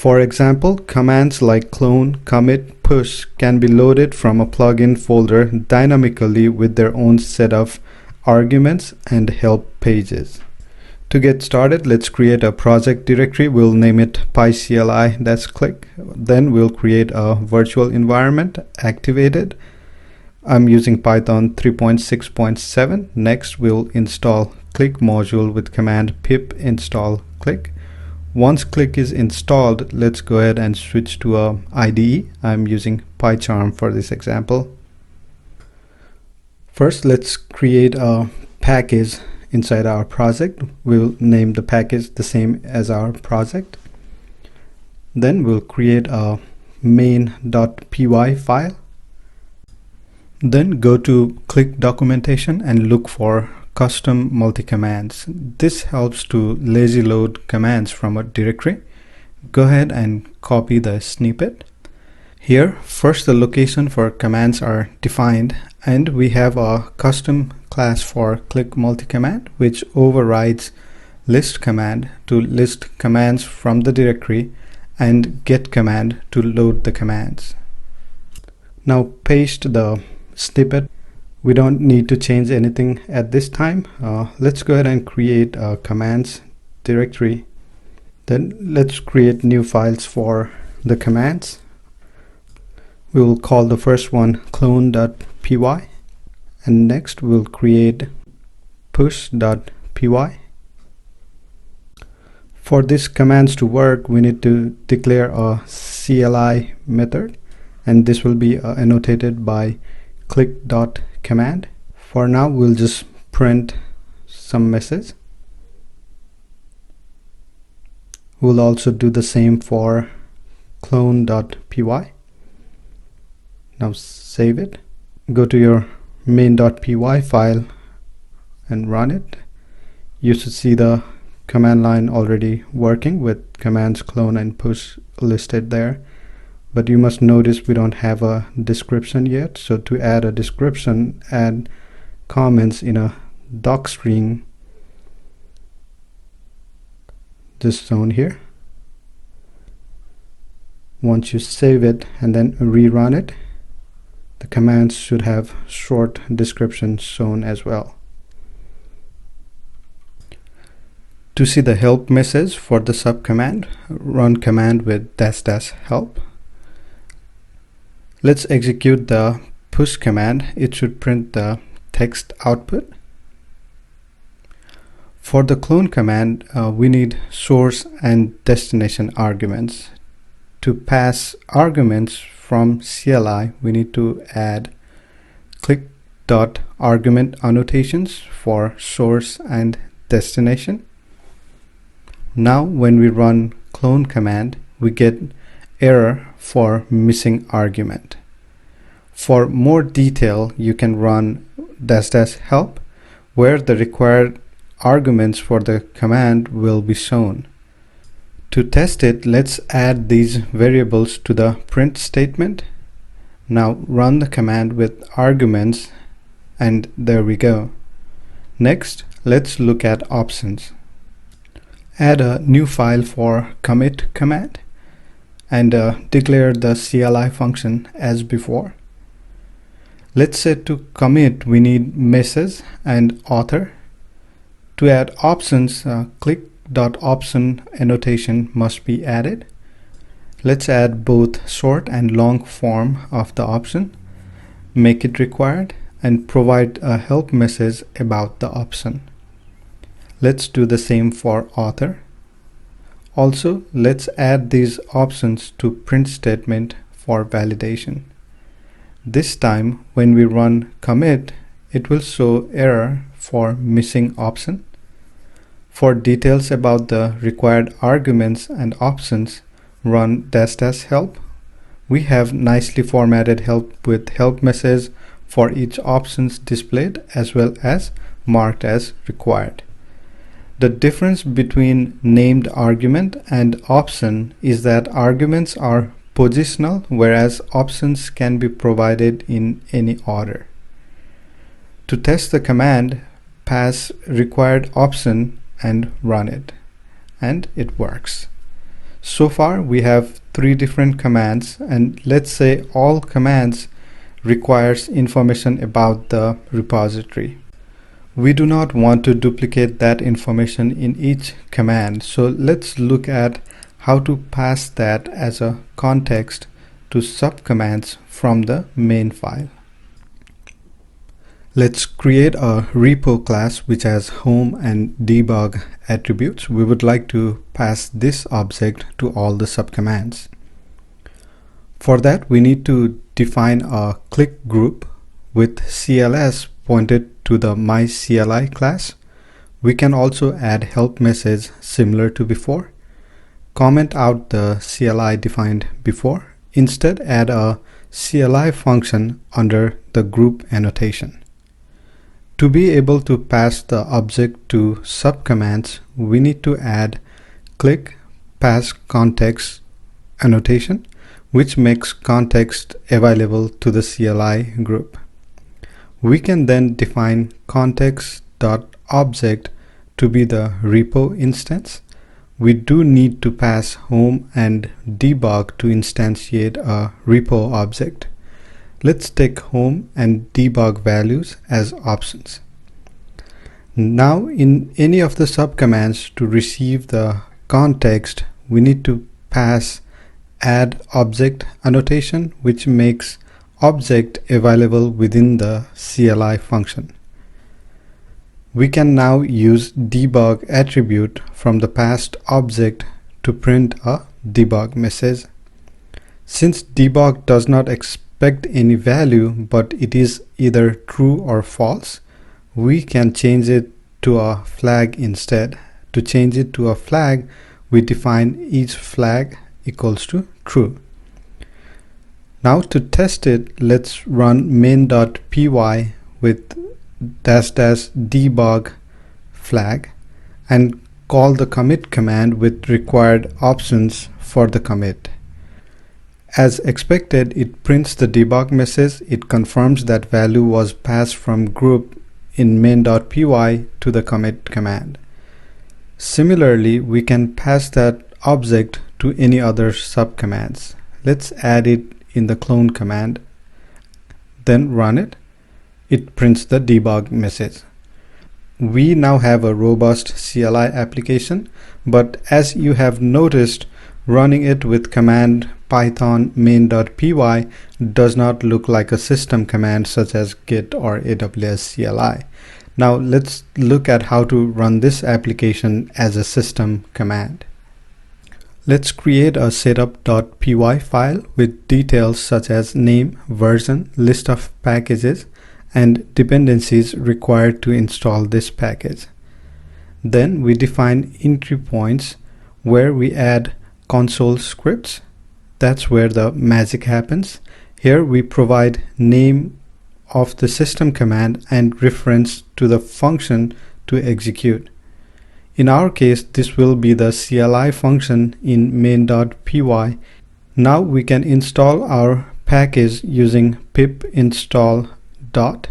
For example, commands like clone, commit, push can be loaded from a plugin folder dynamically with their own set of arguments and help pages. To get started, let's create a project directory. We'll name it PyCLI. That's click. Then we'll create a virtual environment, activate it. I'm using Python 3.6.7. Next, we'll install click module with command pip install click. Once click is installed, let's go ahead and switch to a IDE. I'm using PyCharm for this example. First, let's create a package inside our project. We'll name the package the same as our project. Then we'll create a main.py file. Then go to click documentation and look for custom multi-commands. This helps to lazy load commands from a directory. Go ahead and copy the snippet. Here, first the location for commands are defined, and we have a custom class for click multi-command, which overrides list command to list commands from the directory and get command to load the commands. Now paste the snippet. We don't need to change anything at this time. Let's go ahead and create a commands directory. Then let's create new files for the commands. We will call the first one clone.py, and next we'll create push.py. For this commands to work, we need to declare a CLI method, and this will be annotated by click.command. For now, we'll just print some message. We'll also do the same for clone.py. Now save it. Go to your main.py file and run it. You should see the command line already working with commands clone and push listed there. But you must notice we don't have a description yet. So to add a description, add comments in a doc string, this zone here. Once you save it and then rerun it, the commands should have short description shown as well. To see the help message for the subcommand, run command with --help. Let's execute the push command. It should print the text output. For the clone command, we need source and destination arguments. To pass arguments from CLI, we need to add click.argument annotations for source and destination. Now when we run clone command, we get error for missing argument. For more detail, you can run --help, where the required arguments for the command will be shown. To test it, let's add these variables to the print statement. Now run the command with arguments, and there we go. Next, let's look at options. Add a new file for commit command and declare the CLI function as before. Let's say to commit we need message and author. To add options, click.option annotation must be added. Let's add both short and long form of the option, make it required, and provide a help message about the option. Let's do the same for author. Also, let's add these options to print statement for validation. This time, when we run commit, it will show error for missing option. For details about the required arguments and options, run --help. We have nicely formatted help with help message for each options displayed as well as marked as required. The difference between named argument and option is that arguments are positional, whereas options can be provided in any order. To test the command, pass required option and run it, and it works. So far we have 3 different commands, and let's say all commands requires information about the repository. We do not want to duplicate that information in each command, so let's look at how to pass that as a context to subcommands from the main file. Let's create a repo class which has home and debug attributes. We would like to pass this object to all the subcommands. For that, we need to define a click group with CLS pointed to the myCLI class. We can also add help message similar to before. Comment out the CLI defined before. Instead, add a CLI function under the group annotation. To be able to pass the object to subcommands, we need to add click pass context annotation, which makes context available to the CLI group. We can then define context.object to be the repo instance. We do need to pass home and debug to instantiate a repo object. Let's take home and debug values as options. Now in any of the subcommands, to receive the context, we need to pass add object annotation, which makes object available within the CLI function. We can now use debug attribute from the passed object to print a debug message. Since debug does not expect any value, but it is either true or false, we can change it to a flag instead. To change it to a flag, we define each flag equals to true. Now to test it, let's run main.py with --debug flag and call the commit command with required options for the commit. As expected, it prints the debug message. It confirms that value was passed from group in main.py to the commit command. Similarly, we can pass that object to any other subcommands. Let's add it in the clone command, then run it. It prints the debug message. We now have a robust CLI application, but as you have noticed, running it with command python main.py does not look like a system command such as git or AWS CLI. Now let's look at how to run this application as a system command. Let's create a setup.py file with details such as name, version, list of packages, and dependencies required to install this package. Then we define entry points where we add console scripts. That's where the magic happens. Here we provide name of the system command and reference to the function to execute. In our case, this will be the CLI function in main.py. Now we can install our package using pip install dot.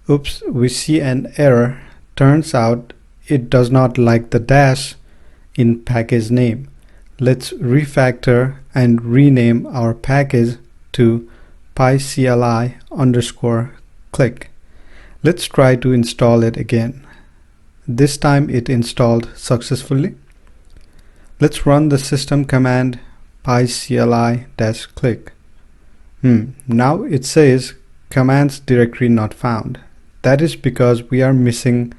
Oops, we see an error. Turns out it does not like the dash in package name. Let's refactor and rename our package to pycli_click. Let's try to install it again. This time it installed successfully. Let's run the system command pycli-click. Now it says commands directory not found. That is because we are missing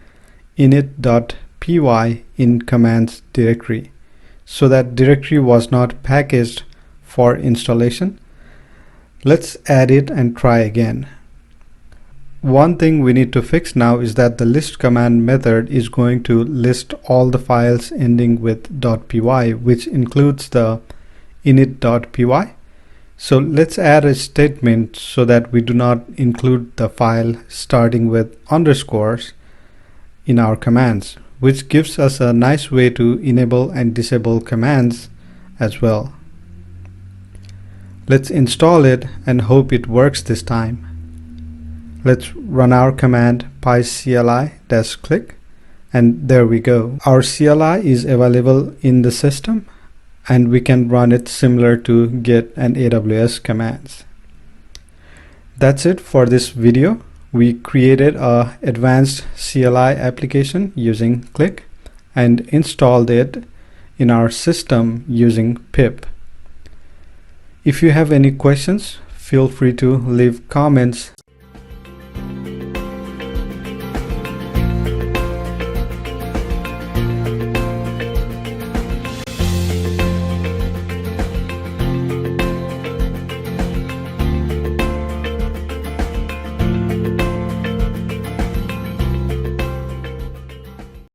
init.py in commands directory. So that directory was not packaged for installation. Let's add it and try again. One thing we need to fix now is that the list command method is going to list all the files ending with .py, which includes the init.py. So let's add a statement so that we do not include the file starting with underscores in our commands, which gives us a nice way to enable and disable commands as well. Let's install it and hope it works this time. Let's run our command pycli-click, and there we go. Our CLI is available in the system, and we can run it similar to Git and AWS commands. That's it for this video. We created a advanced CLI application using Click and installed it in our system using pip. If you have any questions, feel free to leave comments